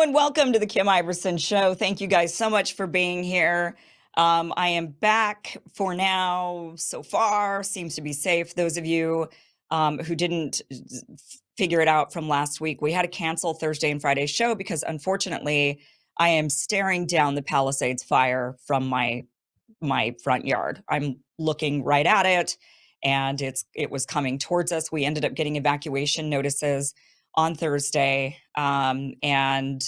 and welcome to the Kim Iversen Show. Thank you guys so much for being here. I am back for now. So far, seems to be safe. Those of you who didn't figure it out from last week, we had to cancel Thursday and Friday's show because, unfortunately, I am staring down the Palisades fire from my front yard. I'm looking right at it, and it was coming towards us. We ended up getting evacuation notices on Thursday. And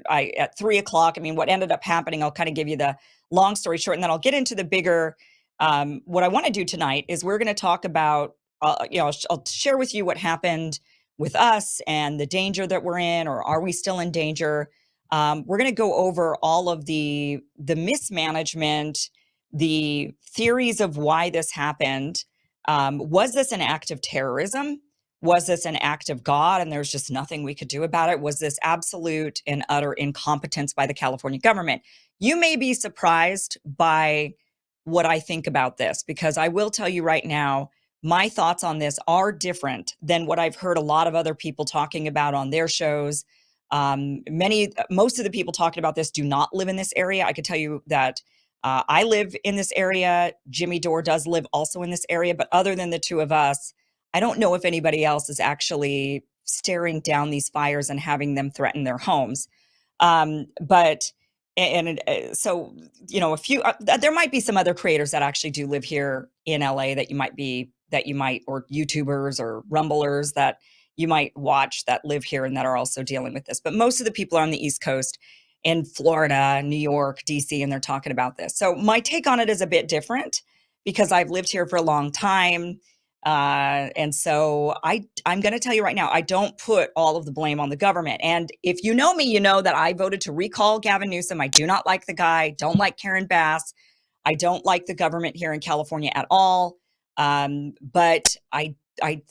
at 3 o'clock, I mean, what ended up happening, I'll kind of give you the long story short, and then I'll get into the bigger, what I want to do tonight is we're going to talk about, I'll share with you what happened with us and the danger that we're in, or are we still in danger? We're going to go over all of the mismanagement, the theories of why this happened. Was this an act of terrorism? Was this an act of God and there's just nothing we could do about it? Was this absolute and utter incompetence by the California government? You may be surprised by what I think about this, because I will tell you right now, my thoughts on this are different than what I've heard a lot of other people talking about on their shows. Most of the people talking about this do not live in this area. I could tell you that I live in this area. Jimmy Dore does live also in this area, but other than the two of us, I don't know if anybody else is actually staring down these fires and having them threaten their homes. So, there might be some other creators that actually do live here in LA that you might, or YouTubers or Rumblers that you might watch that live here and that are also dealing with this. But most of the people are on the East Coast in Florida, New York, DC, and they're talking about this. So my take on it is a bit different because I've lived here for a long time. And so I'm going to tell you right now, I don't put all of the blame on the government. And if you know me, you know that I voted to recall Gavin Newsom. I do not like the guy. Don't like Karen Bass. I don't like the government here in California at all. But I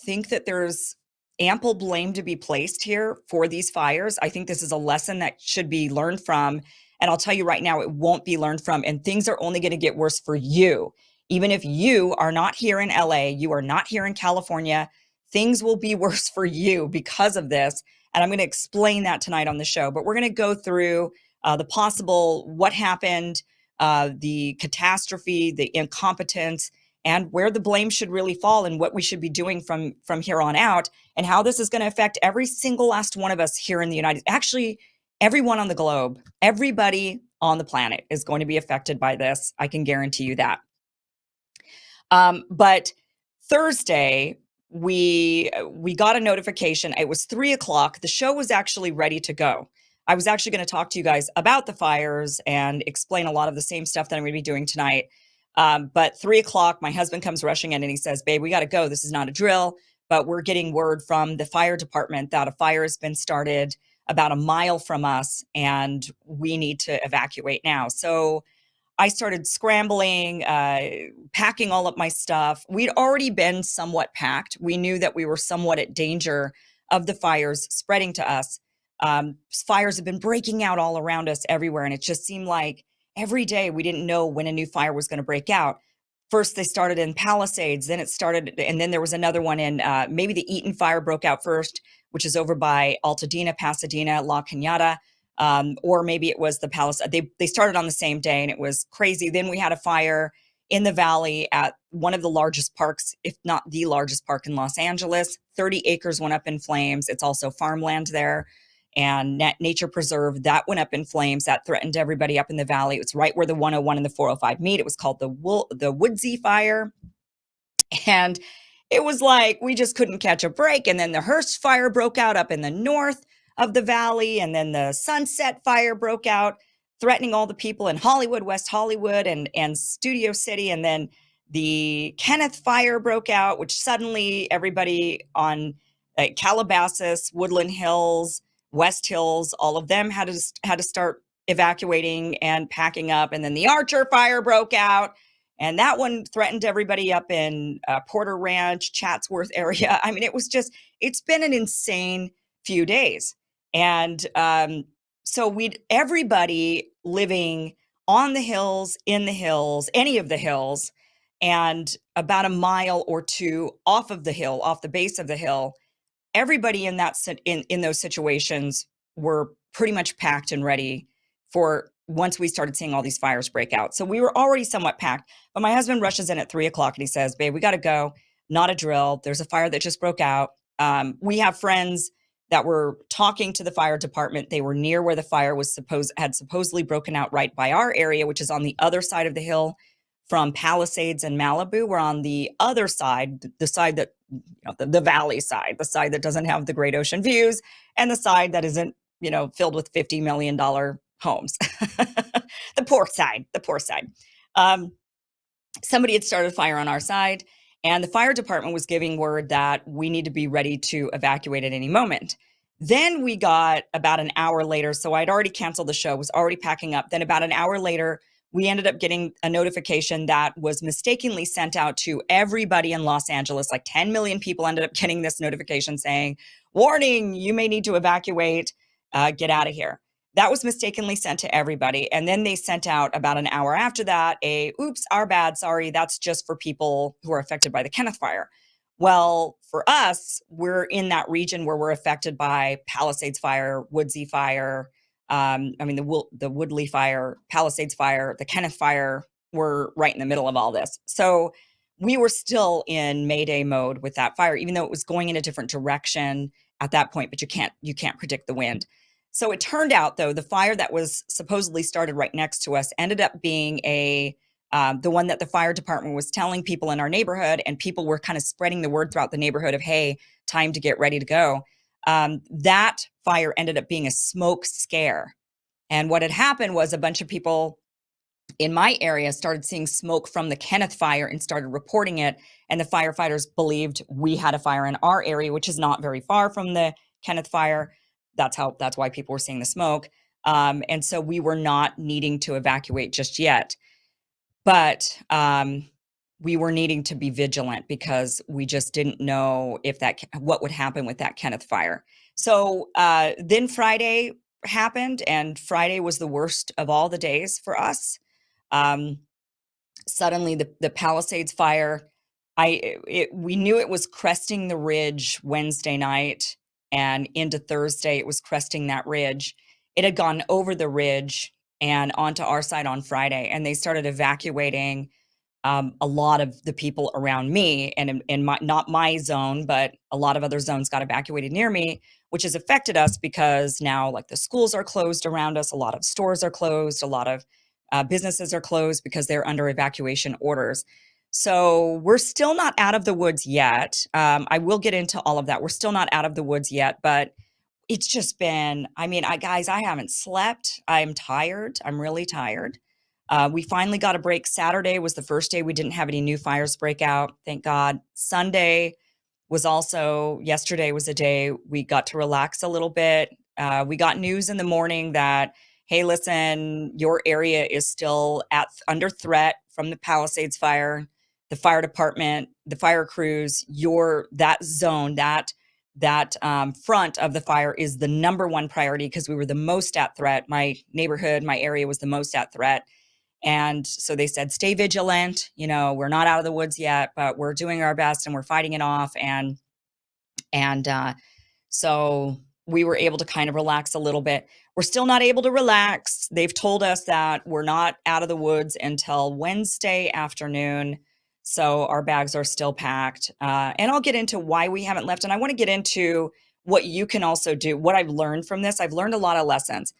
think that there's ample blame to be placed here for these fires. I think this is a lesson that should be learned from. And I'll tell you right now, it won't be learned from. And things are only going to get worse for you. Even if you are not here in LA, you are not here in California, things will be worse for you because of this. And I'm going to explain that tonight on the show. But we're going to go through the possible, what happened, the catastrophe, the incompetence, and where the blame should really fall and what we should be doing from here on out, and how this is going to affect every single last one of us here in the actually, everyone on the globe, everybody on the planet is going to be affected by this. I can guarantee you that. But Thursday, we got a notification. It was 3 o'clock. The show was actually ready to go. I was actually going to talk to you guys about the fires and explain a lot of the same stuff that I'm going to be doing tonight. But 3 o'clock, my husband comes rushing in and he says, "Babe, we got to go. This is not a drill, but we're getting word from the fire department that a fire has been started about a mile from us and we need to evacuate now." So I started scrambling, packing all of my stuff. We'd already been somewhat packed. We knew that we were somewhat at danger of the fires spreading to us. Fires have been breaking out all around us everywhere. And it just seemed like every day we didn't know when a new fire was going to break out. First, they started in Palisades, then and then there was another one in, maybe the Eaton fire broke out first, which is over by Altadena, Pasadena, La Cañada. Or maybe it was the Palisades. They started on the same day and it was crazy. Then we had a fire in the valley at one of the largest parks, if not the largest park in Los Angeles. 30 acres went up in flames. It's also farmland there, and nature preserve that went up in flames. That threatened everybody up in the valley. It's right where the 101 and the 405 meet. It was called the Woodsy fire. And it was like, we just couldn't catch a break. And then the Hearst fire broke out up in the north of the valley. And then the Sunset fire broke out, threatening all the people in Hollywood, West Hollywood, and Studio City. And then the Kenneth fire broke out, which suddenly everybody on Calabasas, Woodland Hills, West Hills, all of them had to start evacuating and packing up. And then the Archer fire broke out, and that one threatened everybody up in Porter Ranch, Chatsworth area. I mean, it's been an insane few days. And so everybody living on the hills, in the hills, any of the hills, and about a mile or two off of the hill, off the base of the hill, everybody in those situations were pretty much packed and ready for once we started seeing all these fires break out. So we were already somewhat packed, but my husband rushes in at 3:00 and he says, babe, we got to go. Not a drill. There's a fire that just broke out. We have friends that were talking to the fire department. They were near where the fire was had supposedly broken out right by our area, which is on the other side of the hill from Palisades and Malibu. We're on the other side, the side that, the valley side, the side that doesn't have the great ocean views, and the side that isn't, filled with $50 million homes. The poor side, the poor side. Somebody had started a fire on our side, and the fire department was giving word that we need to be ready to evacuate at any moment. Then we got about an hour later, so I'd already canceled the show, was already packing up. Then about an hour later, we ended up getting a notification that was mistakenly sent out to everybody in Los Angeles. Like 10 million people ended up getting this notification saying, warning, you may need to evacuate, get out of here. That was mistakenly sent to everybody. And then they sent out about an hour after that oops, our bad, sorry, that's just for people who are affected by the Kenneth fire. Well, for us, we're in that region where we're affected by Palisades fire, Woodsy fire, the Woodley fire, Palisades fire, the Kenneth fire. We're right in the middle of all this. So we were still in Mayday mode with that fire, even though it was going in a different direction at that point, but you can't predict the wind. So it turned out, though, the fire that was supposedly started right next to us ended up being the one that the fire department was telling people in our neighborhood, and people were kind of spreading the word throughout the neighborhood of, hey, time to get ready to go. That fire ended up being a smoke scare. And what had happened was a bunch of people in my area started seeing smoke from the Kenneth fire and started reporting it. And the firefighters believed we had a fire in our area, which is not very far from the Kenneth fire. That's why people were seeing the smoke. And so we were not needing to evacuate just yet. But we were needing to be vigilant because we just didn't know what would happen with that Kenneth fire. So then Friday happened, and Friday was the worst of all the days for us. Suddenly, the Palisades fire, we knew it was cresting the ridge Wednesday night, and into Thursday, it was cresting that ridge. It had gone over the ridge and onto our side on Friday, and they started evacuating a lot of the people around me, and in not my zone, but a lot of other zones got evacuated near me, which has affected us because now, like, the schools are closed around us, a lot of stores are closed, a lot of businesses are closed because they're under evacuation orders. So we're still not out of the woods yet. I will get into all of that. We're still not out of the woods yet, but it's just been, guys, I haven't slept. I'm tired. I'm really tired. We finally got a break. Saturday was the first day we didn't have any new fires break out. Thank God. Yesterday was a day we got to relax a little bit. We got news in the morning that, hey, listen, your area is still under threat from the Palisades fire. The fire department, the fire crews, that zone, that front of the fire is the number one priority because we were the most at threat. My neighborhood, my area was the most at threat. And so they said, stay vigilant. We're not out of the woods yet, but we're doing our best and we're fighting it off. So we were able to kind of relax a little bit. We're still not able to relax. They've told us that we're not out of the woods until Wednesday afternoon. So our bags are still packed. And I'll get into why we haven't left. And I want to get into what you can also do, what I've learned from this. I've learned a lot of lessons.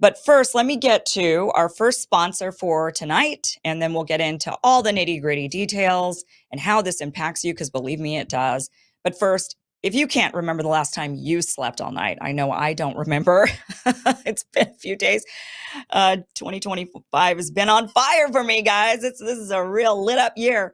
But first, let me get to our first sponsor for tonight, and then we'll get into all the nitty-gritty details and how this impacts you, because believe me, it does. But first, if you can't remember the last time you slept all night, I know I don't remember. It's been a few days. 2025 has been on fire for me, guys. This is a real lit up year.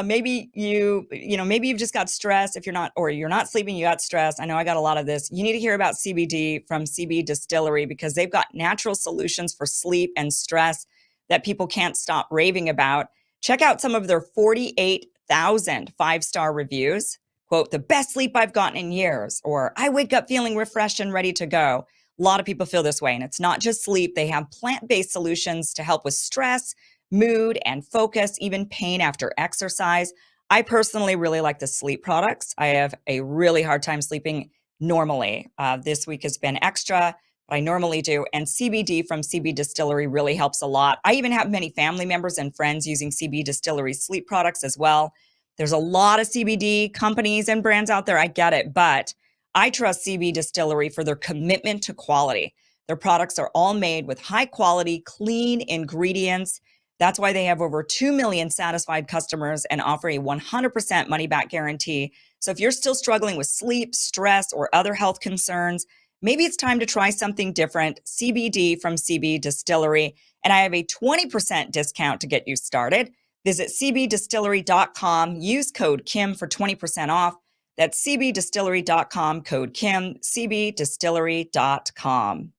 Maybe maybe you've just got stress. If you're not sleeping, you got stress. I know I got a lot of this. You need to hear about CBD from CB Distillery because they've got natural solutions for sleep and stress that people can't stop raving about. Check out some of their 48,000 five-star reviews. Quote, the best sleep I've gotten in years, or I wake up feeling refreshed and ready to go. A lot of people feel this way, and it's not just sleep. They have plant-based solutions to help with stress, mood, and focus, even pain after exercise. I personally really like the sleep products. I have a really hard time sleeping normally. This week has been extra, what I normally do. And CBD from CB Distillery really helps a lot. I even have many family members and friends using CB Distillery sleep products as well. There's a lot of CBD companies and brands out there. I get it, but I trust CB Distillery for their commitment to quality. Their products are all made with high quality, clean ingredients. That's why they have over 2 million satisfied customers and offer a 100% money back guarantee. So if you're still struggling with sleep, stress, or other health concerns, maybe it's time to try something different. CBD from CB Distillery. And I have a 20% discount to get you started. Visit cbdistillery.com. Use code Kim for 20% off. That's cbdistillery.com, code Kim, cbdistillery.com.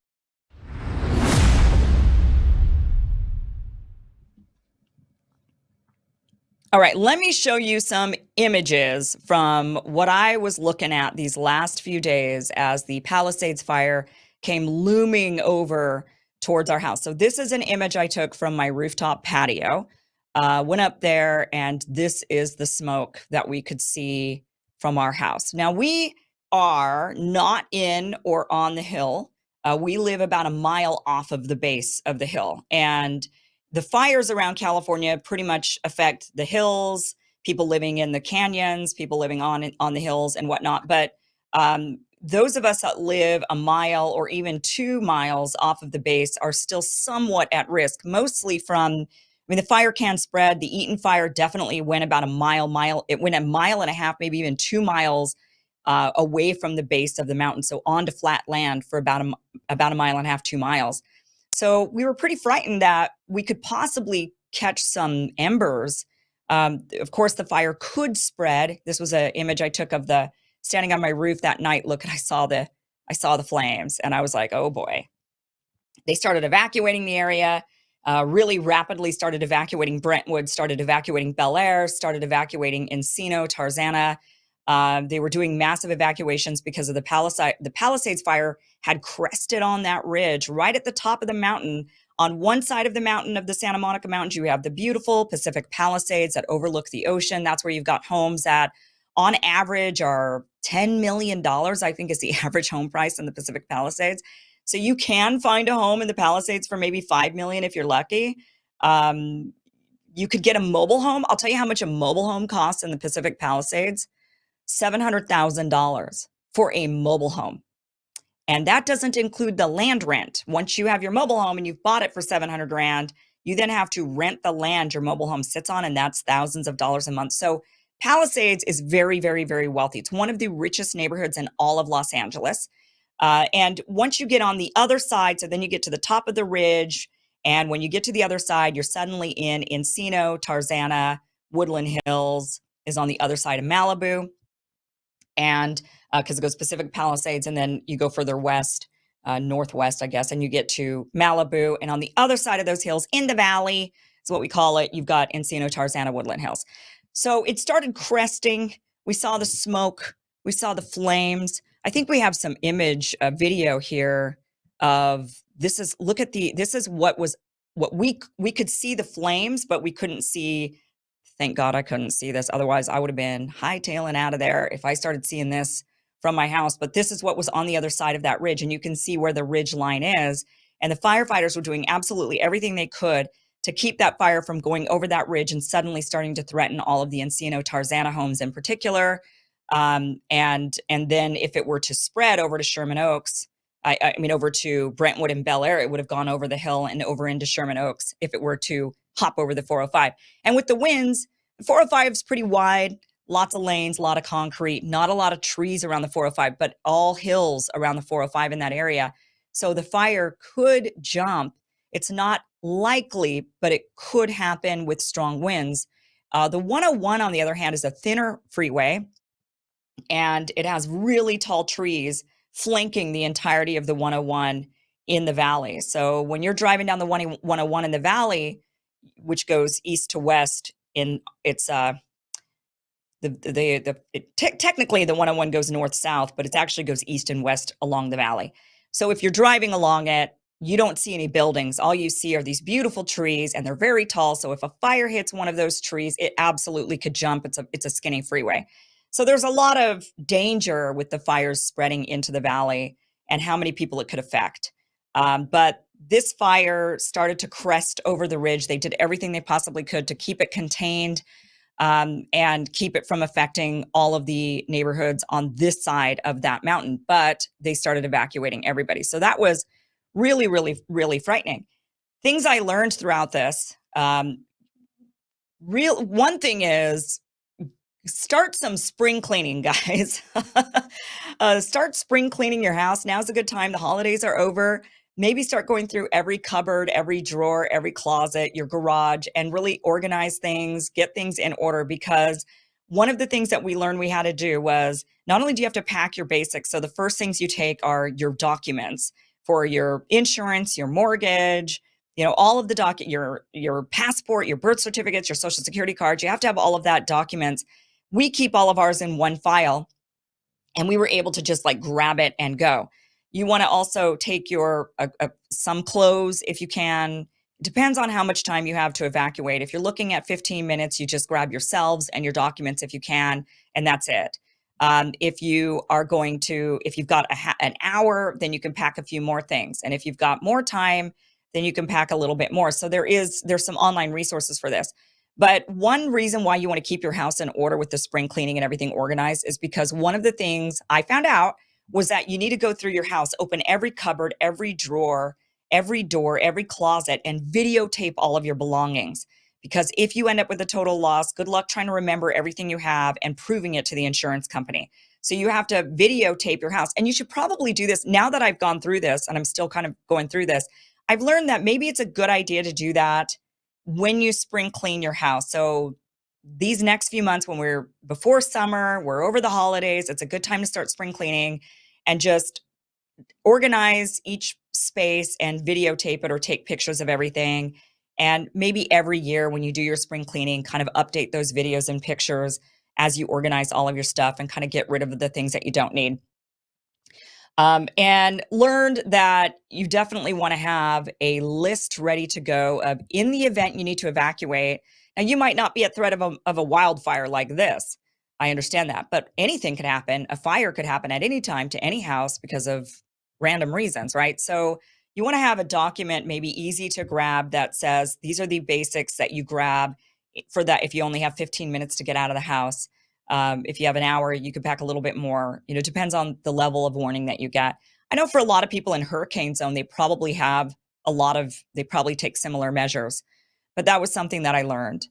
All right, let me show you some images from what I was looking at these last few days as the Palisades fire came looming over towards our house. So this is an image I took from my rooftop patio. Went up there, and this is the smoke that we could see from our house. Now, we are not in or on the hill. We live about a mile off of the base of the hill, and the fires around California pretty much affect the hills, people living in the canyons, people living on the hills and whatnot. But those of us that live a mile or even 2 miles off of the base are still somewhat at risk, mostly from, the fire can spread. The Eaton fire definitely went about a mile. It went a mile and a half, maybe even 2 miles away from the base of the mountain. So onto flat land for about a mile and a half, 2 miles. So we were pretty frightened that we could possibly catch some embers. Of course, the fire could spread. This was an image I took of the standing on my roof that night. Look, and I saw the flames, and I was like, oh boy. They started evacuating the area, really rapidly started evacuating Brentwood, started evacuating Bel Air, started evacuating Encino, Tarzana. They were doing massive evacuations because of the Palisades fire had crested on that ridge right at the top of the mountain. On one side of the mountain of the Santa Monica Mountains, you have the beautiful Pacific Palisades that overlook the ocean. That's where you've got homes that on average are $10 million, I think is the average home price in the Pacific Palisades. So you can find a home in the Palisades for maybe $5 million if you're lucky. You could get a mobile home. I'll tell you how much a mobile home costs in the Pacific Palisades. $700,000 for a mobile home. And that doesn't include the land rent. Once you have your mobile home and you've bought it for $700,000, you then have to rent the land your mobile home sits on, and that's thousands of dollars a month. So Palisades is very, very, very wealthy. It's one of the richest neighborhoods in all of Los Angeles. And once you get on the other side, so then you get to the top of the ridge, and when you get to the other side, you're suddenly in Encino, Tarzana, Woodland Hills is on the other side of Malibu. And because it goes Pacific Palisades, and then you go further west, northwest, I guess, and you get to Malibu. And on the other side of those hills, in the valley, is what we call it, you've got Encino, Tarzana, Woodland Hills. So it started cresting. We saw the smoke. We saw the flames. I think we have some video here of this is, look at this is what we could see the flames, but we couldn't see. Thank God I couldn't see this. Otherwise, I would have been hightailing out of there if I started seeing this from my house. But this is what was on the other side of that ridge. And you can see where the ridge line is. And the firefighters were doing absolutely everything they could to keep that fire from going over that ridge and suddenly starting to threaten all of the Encino Tarzana homes in particular. And then if it were to spread over to Sherman Oaks, I mean, over to Brentwood and Bel Air, it would have gone over the hill and over into Sherman Oaks if it were to hop over the 405. And with the winds, the 405 is pretty wide, lots of lanes, a lot of concrete, not a lot of trees around the 405, but all hills around the 405 in that area. So the fire could jump. It's not likely, but it could happen with strong winds. The 101, on the other hand, is a thinner freeway, and it has really tall trees flanking the entirety of the 101 in the valley. So when you're driving down the 101 in the valley, which goes east to west, technically the 101 goes north south, but it actually goes east and west along the valley. So if you're driving along it, you don't see any buildings. All you see are these beautiful trees, and they're very tall. So if a fire hits one of those trees, it absolutely could jump. It's a skinny freeway. So there's a lot of danger with the fires spreading into the valley and how many people it could affect. But this fire started to crest over the ridge. They did everything they possibly could to keep it contained, and keep it from affecting all of the neighborhoods on this side of that mountain. But they started evacuating everybody. So that was really, really, really frightening. Things I learned throughout this. One thing is, start some spring cleaning, guys. Start spring cleaning your house. Now's a good time. The holidays are over. Maybe start going through every cupboard, every drawer, every closet, your garage, and really organize things, get things in order. Because one of the things that we learned we had to do was, not only do you have to pack your basics, so the first things you take are your documents for your insurance, your mortgage, all of the your passport, your birth certificates, your social security cards. You have to have all of that documents. We keep all of ours in one file, and we were able to just like grab it and go. You want to also take your some clothes if you can. It depends on how much time you have to evacuate. If you're looking at 15 minutes, you just grab yourselves and your documents if you can, and that's it. If you've got an hour, then you can pack a few more things. And if you've got more time, then you can pack a little bit more. So there's some online resources for this. But one reason why you want to keep your house in order with the spring cleaning and everything organized is because one of the things I found out was that you need to go through your house, open every cupboard, every drawer, every door, every closet, and videotape all of your belongings. Because if you end up with a total loss, good luck trying to remember everything you have and proving it to the insurance company. So you have to videotape your house. And you should probably do this. Now that I've gone through this, and I'm still kind of going through this, I've learned that maybe it's a good idea to do that when you spring clean your house. So these next few months, when we're before summer, we're over the holidays, it's a good time to start spring cleaning and just organize each space and videotape it or take pictures of everything. And maybe every year when you do your spring cleaning, kind of update those videos and pictures as you organize all of your stuff and kind of get rid of the things that you don't need. And learned that you definitely want to have a list ready to go of, in the event you need to evacuate. Now, you might not be at threat of a wildfire like this. I understand that, but anything could happen. A fire could happen at any time to any house because of random reasons, right? So you want to have a document, maybe easy to grab, that says these are the basics that you grab for that. If you only have 15 minutes to get out of the house, if you have an hour, you could pack a little bit more. It depends on the level of warning that you get. I know for a lot of people in hurricane zone, they probably take similar measures, but that was something that I learned.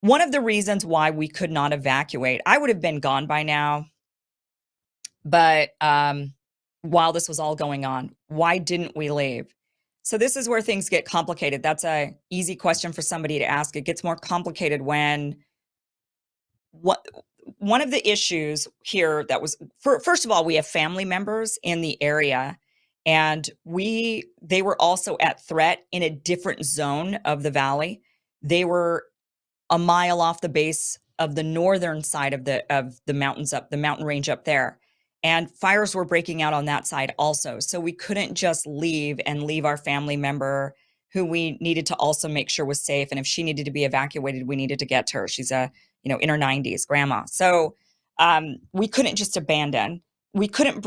One of the reasons why we could not evacuate, I would have been gone by now, but while this was all going on, why didn't we leave? So this is where things get complicated. That's an easy question for somebody to ask. It gets more complicated when one of the issues here that was, first of all, we have family members in the area, and they were also at threat in a different zone of the valley. They were a mile off the base of the northern side of the mountains, up the mountain range up there. And fires were breaking out on that side also. So we couldn't just leave our family member who we needed to also make sure was safe. And if she needed to be evacuated, we needed to get to her. She's in her 90s, grandma. So we couldn't just abandon. We couldn't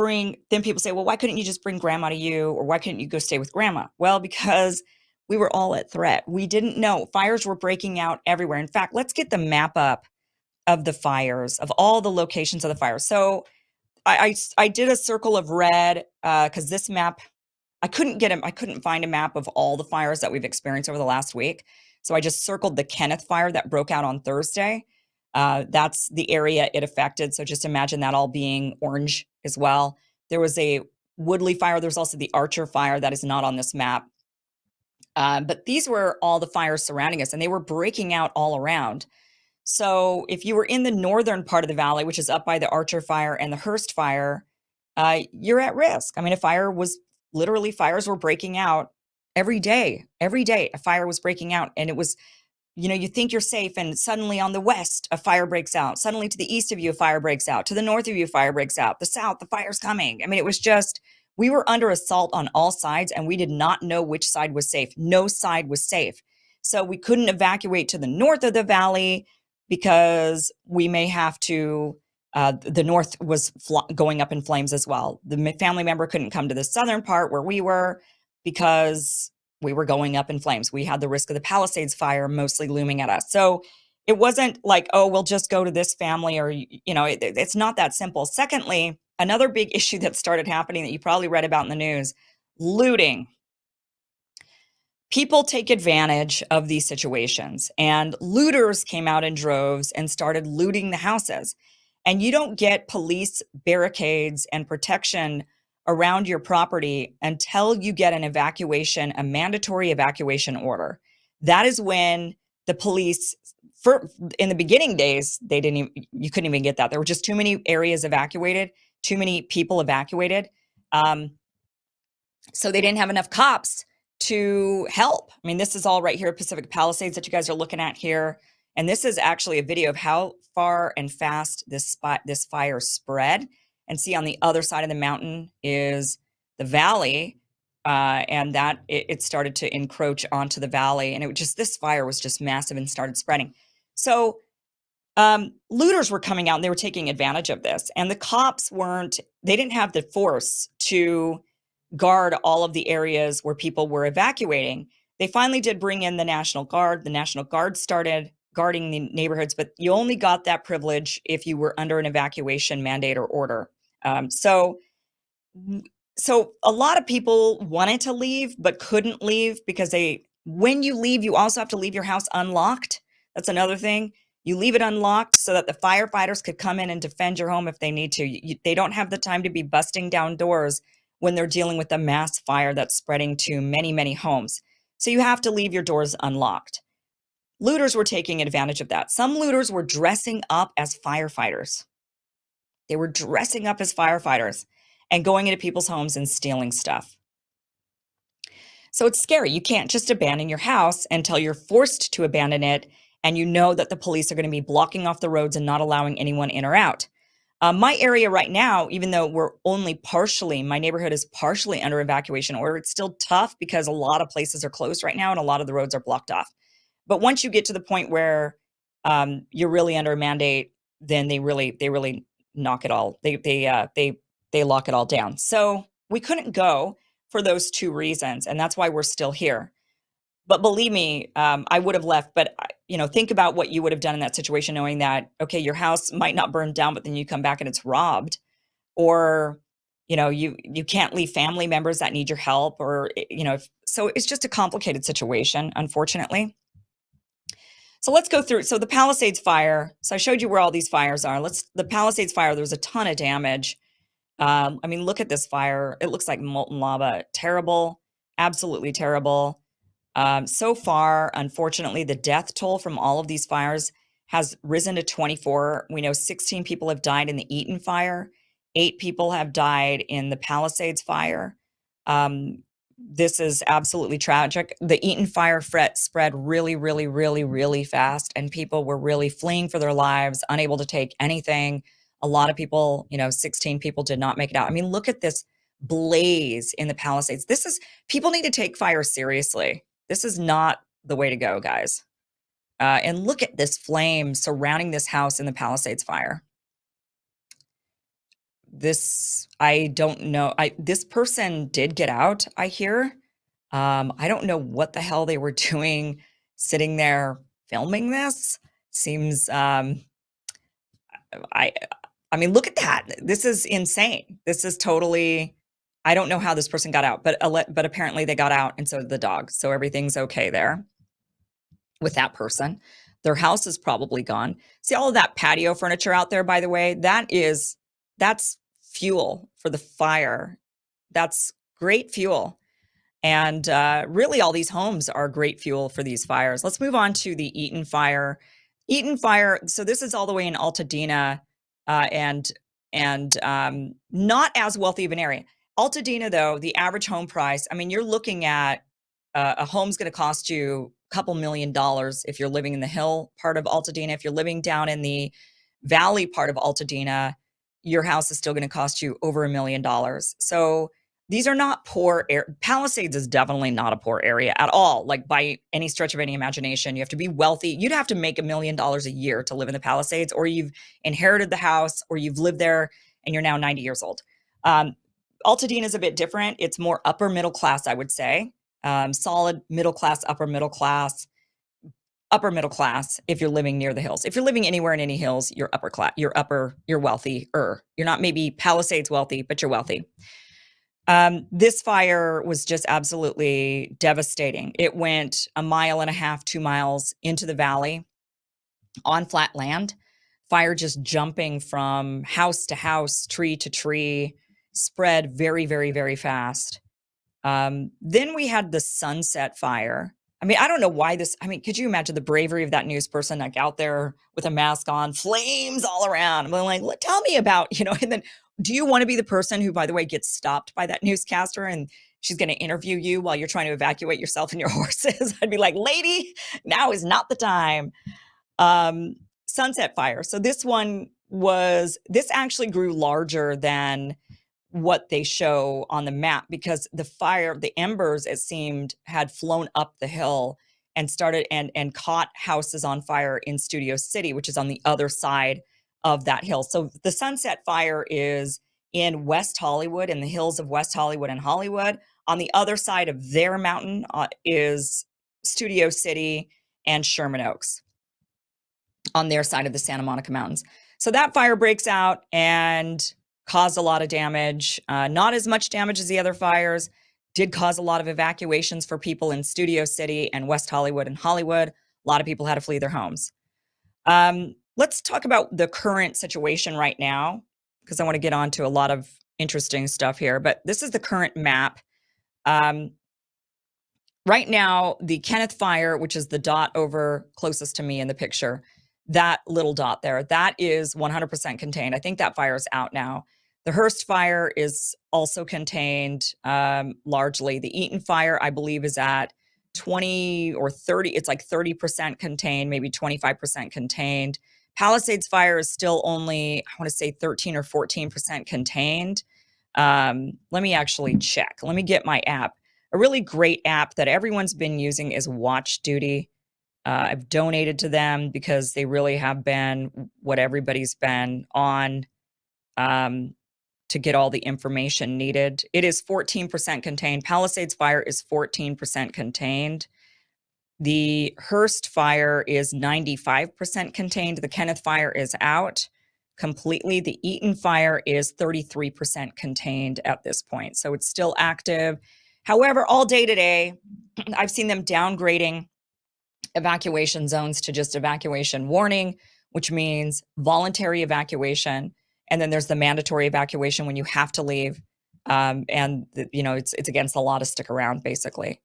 then people say, well, why couldn't you just bring grandma to you? Or why couldn't you go stay with grandma? Well, because we were all at threat. We didn't know. Fires were breaking out everywhere. In fact, let's get the map up of the fires, of all the locations of the fires. So I did a circle of red because this map, I couldn't find a map of all the fires that we've experienced over the last week. So I just circled the Kenneth fire that broke out on Thursday. That's the area it affected. So just imagine that all being orange as well. There was a Woodley fire. There's also the Archer fire that is not on this map. But these were all the fires surrounding us, and they were breaking out all around. So if you were in the northern part of the valley, which is up by the Archer fire and the Hearst fire, you're at risk. I mean, fires were breaking out every day. Every day a fire was breaking out, and it was, you think you're safe, and suddenly on the west, a fire breaks out. Suddenly to the east of you, a fire breaks out. To the north of you, a fire breaks out. The south, the fire's coming. I mean, it was just, we were under assault on all sides, and we did not know which side was safe. No side was safe. So we couldn't evacuate to the north of the valley because we may have to, the north was going up in flames as well. The family member couldn't come to the southern part where we were because we were going up in flames. We had the risk of the Palisades fire mostly looming at us. So it wasn't like, oh, we'll just go to this family, or, it's not that simple. Secondly, another big issue that started happening that you probably read about in the news, looting. People take advantage of these situations, and looters came out in droves and started looting the houses. And you don't get police barricades and protection around your property until you get an evacuation, a mandatory evacuation order. That is when the police, in the beginning days, you couldn't even get that. There were just too many areas evacuated, too many people evacuated. So they didn't have enough cops to help. I mean, this is all right here at Pacific Palisades that you guys are looking at here. And this is actually a video of how far and fast this fire spread. And see, on the other side of the mountain is the valley. And that it started to encroach onto the valley. And this fire was just massive and started spreading. So looters were coming out and they were taking advantage of this. And the cops they didn't have the force to guard all of the areas where people were evacuating. They finally did bring in the National Guard. The National Guard started guarding the neighborhoods, but you only got that privilege if you were under an evacuation mandate or order. So a lot of people wanted to leave, but couldn't leave because when you leave, you also have to leave your house unlocked. That's another thing. You leave it unlocked so that the firefighters could come in and defend your home if they need to. They don't have the time to be busting down doors when they're dealing with a mass fire that's spreading to many, many homes. So you have to leave your doors unlocked. Looters were taking advantage of that. Some looters were dressing up as firefighters. They were dressing up as firefighters and going into people's homes and stealing stuff. So it's scary. You can't just abandon your house until you're forced to abandon it, and you know that the police are going to be blocking off the roads and not allowing anyone in or out. My area right now, even though my neighborhood is partially under evacuation order, it's still tough because a lot of places are closed right now and a lot of the roads are blocked off. But once you get to the point where you're really under a mandate, then they really knock it all. They lock it all down. So we couldn't go for those two reasons, and that's why we're still here. But believe me, I would have left. But think about what you would have done in that situation, knowing that, okay, your house might not burn down, but then you come back and it's robbed, or you can't leave family members that need your help, or so it's just a complicated situation, unfortunately. So let's go through. So the Palisades fire. So I showed you where all these fires are. The Palisades fire. There was a ton of damage. I mean, look at this fire. It looks like molten lava. Terrible, absolutely terrible. So far, unfortunately, the death toll from all of these fires has risen to 24. We know 16 people have died in the Eaton fire. 8 people have died in the Palisades fire. This is absolutely tragic. The Eaton fire spread really, really, really, really fast, and people were really fleeing for their lives, unable to take anything. A lot of people, 16 people did not make it out. I mean, look at this blaze in the Palisades. People need to take fire seriously. This is not the way to go, guys. And look at this flame surrounding this house in the Palisades fire. I don't know. This person did get out, I hear. I don't know what the hell they were doing sitting there filming this. Seems, I mean, look at that. This is insane. This is totally, I don't know how this person got out, but apparently they got out, and so did the dog. So everything's okay there with that person. Their house is probably gone. See all of that patio furniture out there, by the way, that's fuel for the fire. That's great fuel. And really all these homes are great fuel for these fires. Let's move on to the Eaton fire. Eaton fire, so this is all the way in Altadena, and not as wealthy of an area. Altadena, though, the average home price, I mean, you're looking at a home's going to cost you a couple $1 million if you're living in the hill part of Altadena. If you're living down in the valley part of Altadena, your house is still going to cost you over $1 million. So these are not poor. Palisades is definitely not a poor area at all, like by any stretch of any imagination. You have to be wealthy. You'd have to make $1 million a year to live in the Palisades, or you've inherited the house, or you've lived there and you're now 90 years old. Altadena is a bit different. It's more upper middle class, I would say. Solid middle class, upper middle class. Upper middle class if you're living near the hills. If you're living anywhere in any hills, you're upper class, you're wealthy-er. You're not maybe Palisades wealthy, but you're wealthy. This fire was just absolutely devastating. It went 1.5 miles, 2 miles into the valley on flat land. Fire just jumping from house to house, tree to tree, spread very, very, very fast. Then we had the Sunset Fire. I mean, I don't know why this, I mean, could you imagine the bravery of that news person, like out there with a mask on, flames all around? I'm like, tell me about, and then do you want to be the person who, by the way, gets stopped by that newscaster and she's going to interview you while you're trying to evacuate yourself and your horses? I'd be like, lady, now is not the time. Sunset Fire. So this actually grew larger than what they show on the map, because the embers, it seemed, had flown up the hill and started and caught houses on fire in Studio City, which is on the other side of that hill. So the Sunset Fire is in West Hollywood, in the hills of West Hollywood and Hollywood. On the other side of their mountain is Studio City and Sherman Oaks, on their side of the Santa Monica Mountains. So that fire breaks out and caused a lot of damage. Not as much damage as the other fires. Did cause a lot of evacuations for people in Studio City and West Hollywood and Hollywood. A lot of people had to flee their homes. Let's talk about the current situation right now, because I want to get on to a lot of interesting stuff here. But this is the current map. Right now, the Kenneth Fire, which is the dot over closest to me in the picture, that little dot there, that is 100% contained. I think that fire is out now. The Hearst Fire is also contained largely. The Eaton Fire, I believe, is at 20 or 30. It's like 30% contained, maybe 25% contained. Palisades Fire is still only, I want to say 13 or 14% contained. Let me actually check. Let me get my app. A really great app that everyone's been using is Watch Duty. I've donated to them because they really have been what everybody's been on to get all the information needed. It is 14% contained. Palisades Fire is 14% contained. The Hearst Fire is 95% contained. The Kenneth Fire is out completely. The Eaton Fire is 33% contained at this point. So it's still active. However, all day today, I've seen them downgrading evacuation zones to just evacuation warning, which means voluntary evacuation. And then there's the mandatory evacuation when you have to leave. It's against the law to stick around, basically.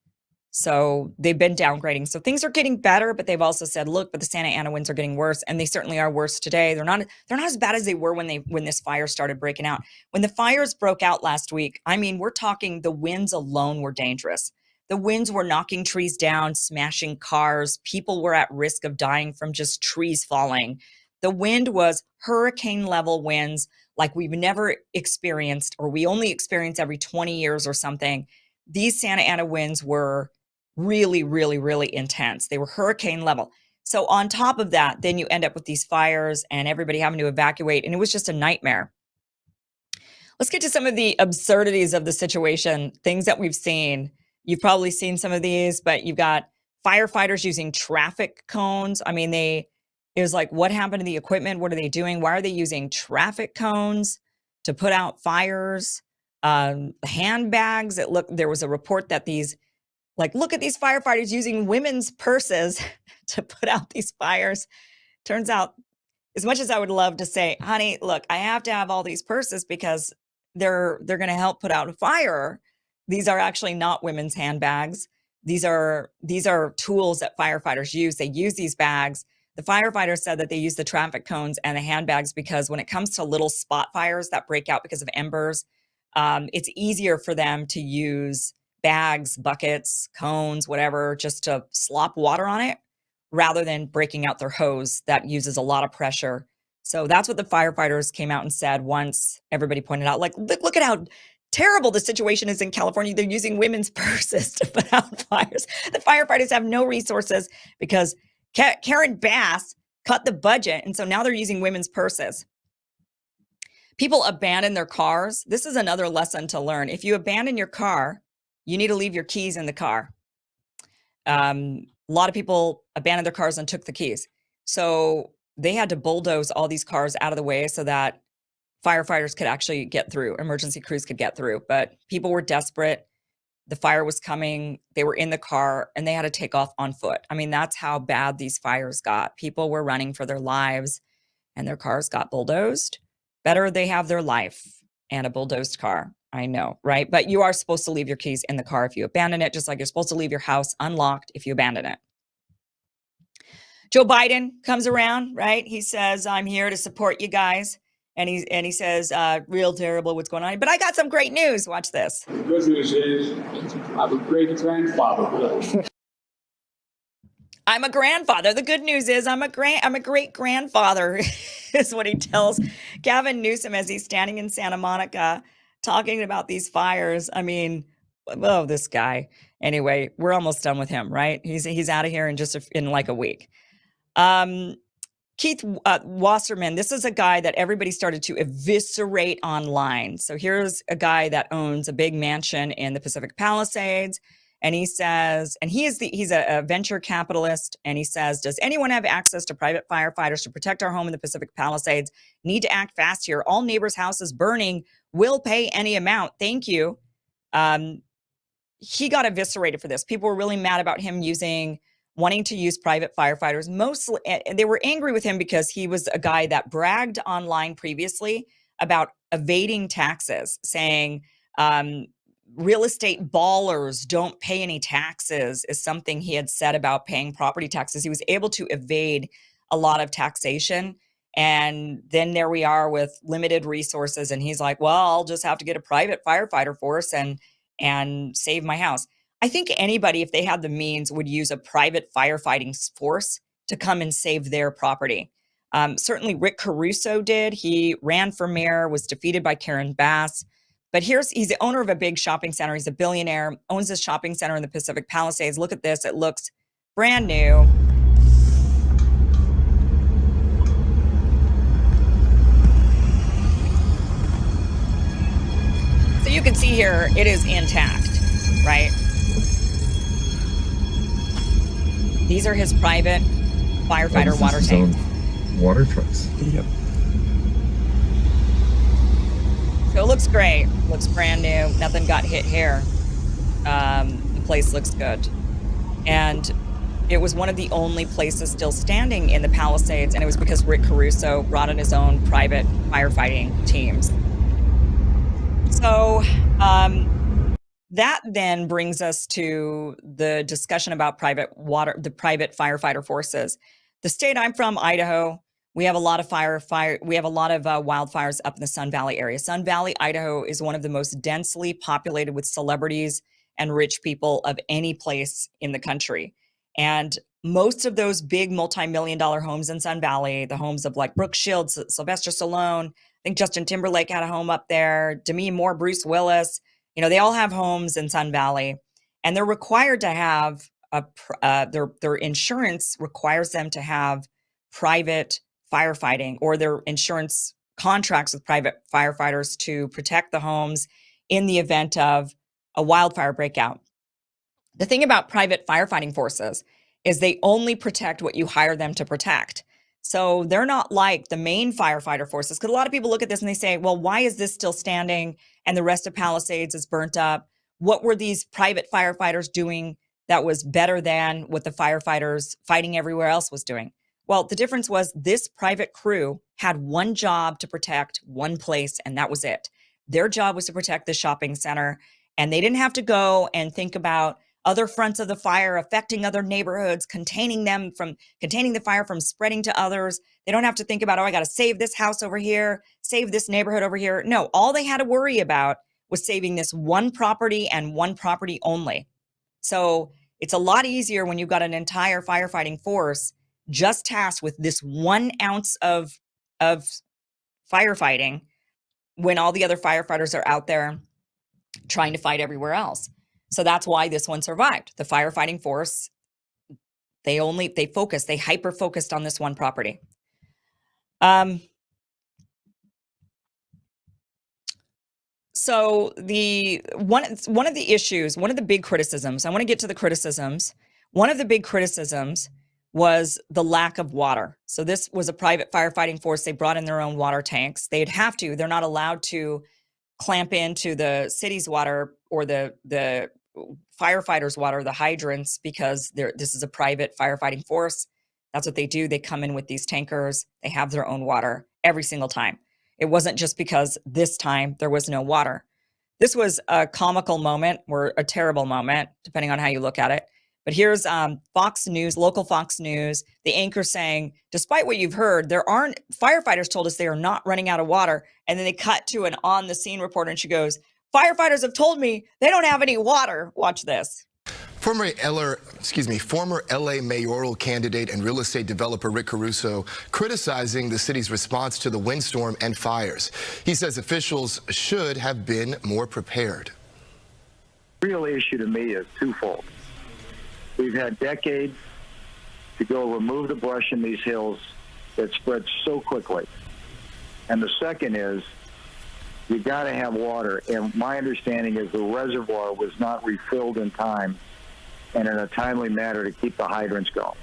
So they've been downgrading. So things are getting better, but they've also said, look, but the Santa Ana winds are getting worse, and they certainly are worse today. They're not as bad as they were when this fire started breaking out. When the fires broke out last week, I mean, we're talking the winds alone were dangerous. The winds were knocking trees down, smashing cars. People were at risk of dying from just trees falling. The wind was hurricane level winds like we've never experienced, or we only experience every 20 years or something. These Santa Ana winds were really, really, really intense. They were hurricane level. So on top of that, then you end up with these fires and everybody having to evacuate. And it was just a nightmare. Let's get to some of the absurdities of the situation, things that we've seen. You've probably seen some of these, but you've got firefighters using traffic cones. I mean, it was like, what happened to the equipment? What are they doing? Why are they using traffic cones to put out fires? Handbags. There was a report that look at these firefighters using women's purses to put out these fires. Turns out, as much as I would love to say, honey, look, I have to have all these purses because they're going to help put out a fire. These are actually not women's handbags. These are tools that firefighters use. They use these bags. The firefighters said that they use the traffic cones and the handbags because when it comes to little spot fires that break out because of embers, it's easier for them to use bags, buckets, cones, whatever, just to slop water on it rather than breaking out their hose that uses a lot of pressure. So that's what the firefighters came out and said once everybody pointed out, like, look at how terrible the situation is in California. They're using women's purses to put out fires. The firefighters have no resources because Karen Bass cut the budget. And so now they're using women's purses. People abandon their cars. This is another lesson to learn. If you abandon your car, you need to leave your keys in the car. A lot of people abandoned their cars and took the keys. So they had to bulldoze all these cars out of the way so that firefighters could actually get through, emergency crews could get through. But people were desperate. The fire was coming. They were in the car and they had to take off on foot. I mean, that's how bad these fires got. People were running for their lives and their cars got bulldozed. Better they have their life and a bulldozed car. I know, right? But you are supposed to leave your keys in the car if you abandon it, just like you're supposed to leave your house unlocked if you abandon it. Joe Biden comes around, right? He says, I'm here to support you guys. And he says, real terrible what's going on. But I got some great news. Watch this. The good news is I'm a great grandfather. I'm a grandfather. The good news is I'm a great grandfather, is what he tells Gavin Newsom as he's standing in Santa Monica talking about these fires. I mean, oh, this guy. Anyway, we're almost done with him, right? He's out of here in like a week. Keith Wasserman, this is a guy that everybody started to eviscerate online. So here's a guy that owns a big mansion in the Pacific Palisades. And he says, and he's a venture capitalist. And he says, does anyone have access to private firefighters to protect our home in the Pacific Palisades? Need to act fast here. All neighbors' houses burning. Will pay any amount. Thank you. He got eviscerated for this. People were really mad about him wanting to use private firefighters. Mostly, and they were angry with him because he was a guy that bragged online previously about evading taxes, saying real estate ballers don't pay any taxes is something he had said about paying property taxes. He was able to evade a lot of taxation. And then there we are with limited resources. And he's like, well, I'll just have to get a private firefighter force and save my house. I think anybody, if they had the means, would use a private firefighting force to come and save their property. Certainly Rick Caruso did. He ran for mayor, was defeated by Karen Bass. But he's the owner of a big shopping center. He's a billionaire, owns a shopping center in the Pacific Palisades. Look at this. It looks brand new. So you can see here, it is intact, right? These are his private firefighter water tanks. Water trucks. Yep. So it looks great. Looks brand new. Nothing got hit here. The place looks good. And it was one of the only places still standing in the Palisades, and it was because Rick Caruso brought in his own private firefighting teams. So that then brings us to the discussion about the private firefighter forces. The state I'm from, Idaho, we have a lot of wildfires up in the Sun Valley area. Sun Valley, Idaho is one of the most densely populated with celebrities and rich people of any place in the country. And most of those big multi-million-dollar homes in Sun Valley, the homes of like Brooke Shields, Sylvester Stallone, I think Justin Timberlake had a home up there, Demi Moore, Bruce Willis, they all have homes in Sun Valley, and they're required to have their insurance requires them to have private firefighting, or their insurance contracts with private firefighters to protect the homes in the event of a wildfire breakout. The thing about private firefighting forces is they only protect what you hire them to protect. So they're not like the main firefighter forces, because a lot of people look at this and they say, well, why is this still standing and the rest of Palisades is burnt up? What were these private firefighters doing that was better than what the firefighters fighting everywhere else was doing? Well, the difference was this private crew had one job to protect one place, and that was it. Their job was to protect the shopping center, and they didn't have to go and think about other fronts of the fire affecting other neighborhoods, containing the fire from spreading to others. They don't have to think about, I got to save this house over here, save this neighborhood over here. No, all they had to worry about was saving this one property and one property only. So it's a lot easier when you've got an entire firefighting force just tasked with this 1 ounce of firefighting, when all the other firefighters are out there trying to fight everywhere else. So that's why this one survived. The firefighting force, they hyper-focused on this one property. So the one of the issues, one of the big criticisms, I want to get to the criticisms. One of the big criticisms was the lack of water. So this was a private firefighting force. They brought in their own water tanks. They'd have to. They're not allowed to clamp into the city's water or the firefighters' water, the hydrants, because this is a private firefighting force. That's what they do. They come in with these tankers. They have their own water every single time. It wasn't just because this time there was no water. This was a comical moment or a terrible moment, depending on how you look at it. But here's Fox News, local Fox News, the anchor saying, despite what you've heard, firefighters told us they are not running out of water. And then they cut to an on the scene reporter and she goes, firefighters have told me they don't have any water. Watch this. Former LA mayoral candidate and real estate developer Rick Caruso criticizing the city's response to the windstorm and fires. He says officials should have been more prepared. The real issue to me is twofold. We've had decades to go remove the brush in these hills that spread so quickly. And the second is you got to have water. And my understanding is the reservoir was not refilled in time and in a timely manner to keep the hydrants going.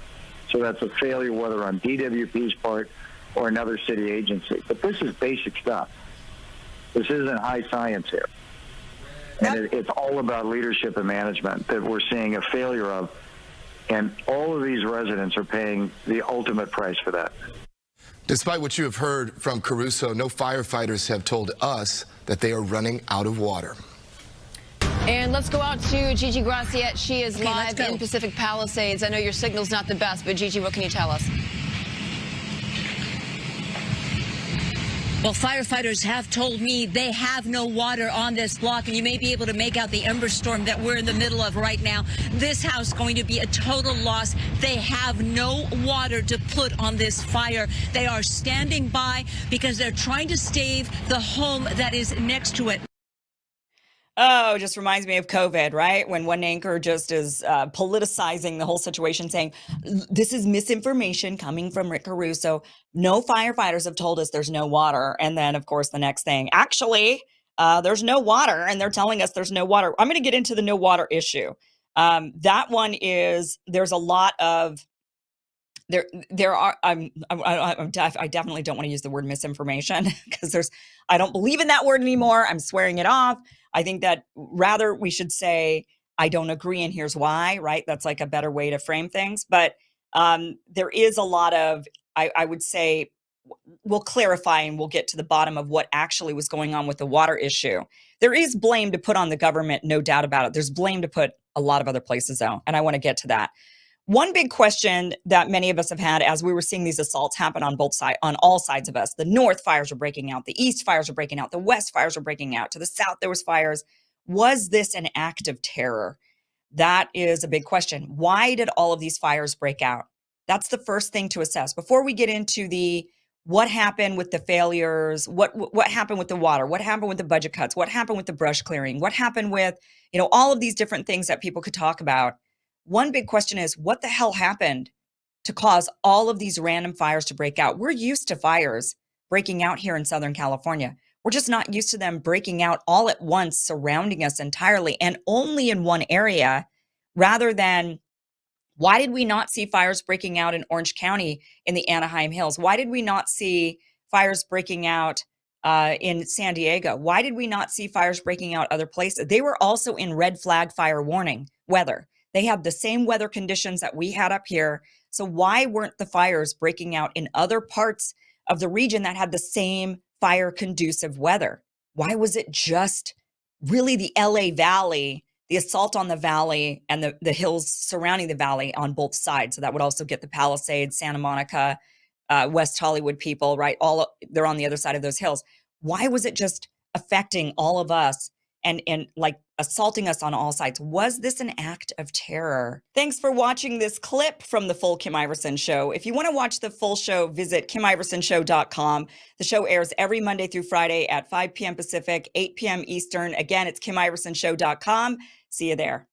So that's a failure, whether on DWP's part or another city agency. But this is basic stuff. This isn't high science here. And it's all about leadership and management that we're seeing a failure of. And all of these residents are paying the ultimate price for that. Despite what you have heard from Caruso, no firefighters have told us that they are running out of water. And let's go out to Gigi Graciette. She is live in Pacific Palisades. I know your signal's not the best, but Gigi, what can you tell us? Well, firefighters have told me they have no water on this block, and you may be able to make out the ember storm that we're in the middle of right now. This house going to be a total loss. They have no water to put on this fire. They are standing by because they're trying to save the home that is next to it. Oh, it just reminds me of COVID, right? When one anchor just is politicizing the whole situation, saying, this is misinformation coming from Rick Caruso. No firefighters have told us there's no water. And then, of course, the next thing, actually, there's no water. And they're telling us there's no water. I'm going to get into the no water issue. That one is, there's a lot of, I definitely don't want to use the word misinformation because I don't believe in that word anymore. I'm swearing it off. I think that rather we should say, I don't agree and here's why, right? That's like a better way to frame things. But there is a lot of, I would say, we'll clarify and we'll get to the bottom of what actually was going on with the water issue. There is blame to put on the government, no doubt about it. There's blame to put a lot of other places though, and I want to get to that. One big question that many of us have had as we were seeing these assaults happen on all sides of us, the north fires were breaking out, the east fires were breaking out, the west fires were breaking out, to the south there was fires. Was this an act of terror? That is a big question. Why did all of these fires break out? That's the first thing to assess. Before we get into what happened with the failures, what happened with the water, what happened with the budget cuts, what happened with the brush clearing, what happened with, all of these different things that people could talk about. One big question is, what the hell happened to cause all of these random fires to break out? We're used to fires breaking out here in Southern California. We're just not used to them breaking out all at once, surrounding us entirely, and only in one area, rather than, why did we not see fires breaking out in Orange County in the Anaheim Hills? Why did we not see fires breaking out in San Diego? Why did we not see fires breaking out other places? They were also in red flag fire warning weather. They had the same weather conditions that we had up here. So why weren't the fires breaking out in other parts of the region that had the same fire conducive weather? Why was it just really the LA Valley, the assault on the valley and the hills surrounding the valley on both sides? So that would also get the Palisades, Santa Monica, West Hollywood people, right? They're on the other side of those hills. Why was it just affecting all of us and like assaulting us on all sides? Was this an act of terror? Thanks for watching this clip from the full Kim Iversen Show. If you want to watch the full show, visit KimIversenShow.com. The show airs every Monday through Friday at 5 p.m. Pacific, 8 p.m. Eastern. Again, it's KimIversenShow.com. See you there.